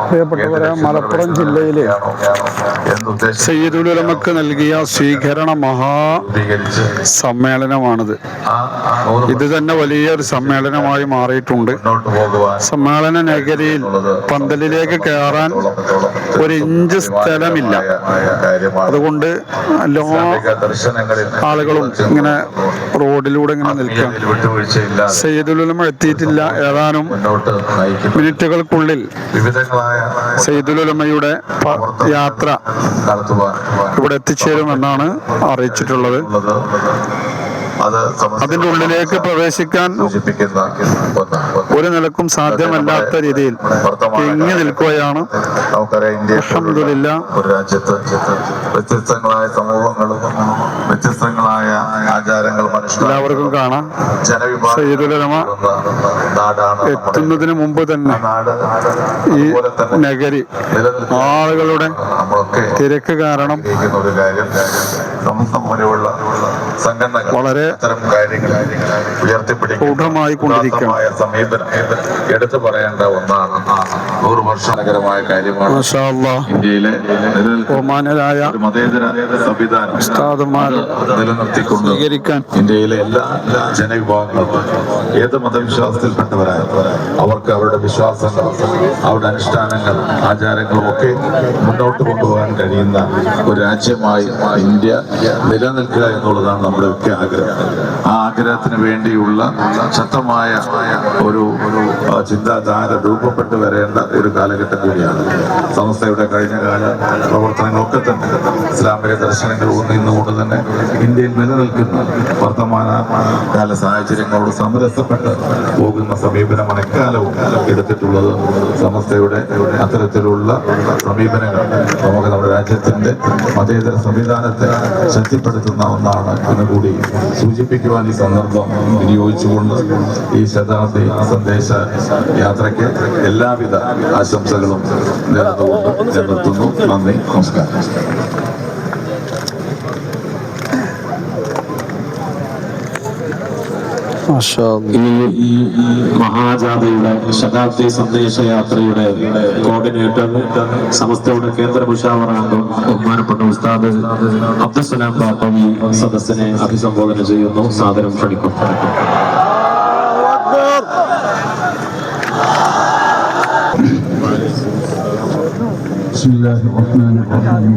പ്രിയപ്പെട്ടവരെ, മലപ്പുറം ജില്ലയിലെ സയ്യിദുൽ ഉലമക്ക് നൽകിയ സ്വീകരണ മഹാ സമ്മേളനമാണിത്. ഇത് തന്നെ വലിയൊരു സമ്മേളനമായി മാറിയിട്ടുണ്ട്. സമ്മേളന നഗരിയിൽ പന്തലിലേക്ക് കയറാൻ ഒരു ഇഞ്ച് സ്ഥലമില്ല. അതുകൊണ്ട് എല്ലാ ആളുകളും ഇങ്ങനെ റോഡിലൂടെ ഇങ്ങനെ നിൽക്കുകയാണ്. സയ്യിദുൽ ഉലമ എത്തിയിട്ടില്ല. ഏതാനും മിനിറ്റുകൾക്കുള്ളിൽ സയ്യിദുൽ ഉലമയുടെ യാത്ര ഇവിടെ എത്തിച്ചേരുമെന്നാണ് അറിയിച്ചിട്ടുള്ളത്. അതിന്റെ ഉള്ളിലേക്ക് പ്രവേശിക്കാൻ ഒരു നിലക്കും സാധ്യമല്ലാത്ത രീതിയിൽ തിങ്ങി നിൽക്കുകയാണ്. അൽഹംദുലില്ലാഹ്, ഒരു രാജ്യത്ത് വ്യത്യസ്തങ്ങളായ സമൂഹങ്ങളും വ്യത്യസ്തങ്ങളായ ആചാരങ്ങളും എല്ലാവർക്കും കാണാം. സയ്യിദുൽ ഉലമ എത്തുന്നതിന് മുമ്പ് തന്നെ ഈ നഗരി ആളുകളുടെ തിരക്ക് കാരണം വളരെ ഗൂഢമായി കൊണ്ടിരിക്കുകയാണ്. സമീപനം എടുത്തു പറയേണ്ട ഒന്നാണ്. 100 വർഷകരമായ കാര്യമാണ്. ഇന്ത്യയിലെ ബഹുമാനരായ മതേതര സംവിധാനം നിലനിർത്തിക്കൊണ്ട് ഇന്ത്യയിലെ എല്ലാ ജനവിഭാഗങ്ങൾക്കും ഏത് മതവിശ്വാസത്തിൽപ്പെട്ടവരായ അവർക്ക് അവരുടെ വിശ്വാസങ്ങൾ, അവരുടെ അനുഷ്ഠാനങ്ങൾ, ആചാരങ്ങളും ഒക്കെ മുന്നോട്ട് കൊണ്ടുപോകാൻ കഴിയുന്ന ഒരു രാജ്യമായി ഇന്ത്യ നിലനിൽക്കുക എന്നുള്ളതാണ് നമ്മുടെ ഒക്കെ ആഗ്രഹം. ആ ആഗ്രഹത്തിന് വേണ്ടിയുള്ള ശക്തമായ ഒരു ചിന്താധാര രൂപപ്പെട്ടു വരേണ്ട ഒരു കാലഘട്ടം കൂടിയാണ്. സംസ്ഥയുടെ കഴിഞ്ഞ കാല പ്രവർത്തനങ്ങളൊക്കെ തന്നെ ഇസ്ലാമിക ദർശനങ്ങൾ നിന്നുകൊണ്ട് തന്നെ ഇന്ത്യയിൽ നിലനിൽക്കുന്ന വർത്തമാന കാല സാഹചര്യങ്ങളോട് സമരസപ്പെട്ട് പോകുന്ന സമീപനമാണ് എക്കാലവും എടുത്തിട്ടുള്ളത്. സമസ്തയുടെ അത്തരത്തിലുള്ള സമീപനങ്ങൾ നമുക്ക് നമ്മുടെ രാജ്യത്തിന്റെ മതേതര സംവിധാനത്തെ ശക്തിപ്പെടുത്തുന്ന ഒന്നാണ് എന്ന് കൂടി സൂചിപ്പിക്കുവാൻ ഈ സന്ദർഭം വിനിയോഗിച്ചുകൊണ്ട് ഈ ശതാബ്ദി സന്ദേശ യാത്രയ്ക്ക് എല്ലാവിധ ആശംസകളും നേർന്നുകൊണ്ട് നിർത്തുന്നു. നന്ദി, നമസ്കാരം. ഈ മഹാജാഥയുടെ ശതാബ്ദി സന്ദേശയാത്രയുടെ കോർഡിനേറ്റർ സമസ്തയുടെ കേന്ദ്ര മുശാവറംഗം ബഹുമാനപ്പെട്ട ഉസ്താദ് അബ്ദുസ്സലാം ബാപ്പവി സദസ്സിനെ അഭിസംബോധന ചെയ്യുന്നു. സാദരം ക്ഷണിക്കും. بسم الله الرحمن الرحيم.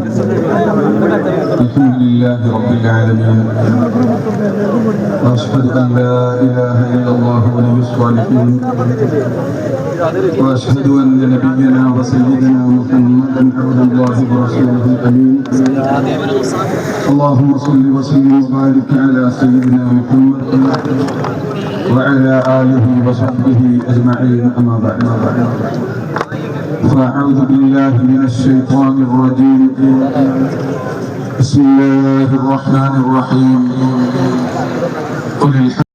الحمد لله رب العالمين، واشهد ان لا اله الا الله ولي الصالحين، واشهد ان نبينا وسيدنا محمدا عبد الله ورسوله الامين. اللهم صل وسلم وبارك على سيدنا محمد وعلى اله وصحبه اجمعين. اما بعد، فأعوذ بالله من الشيطان الرجيم. بسم الله الرحمن الرحيم. قل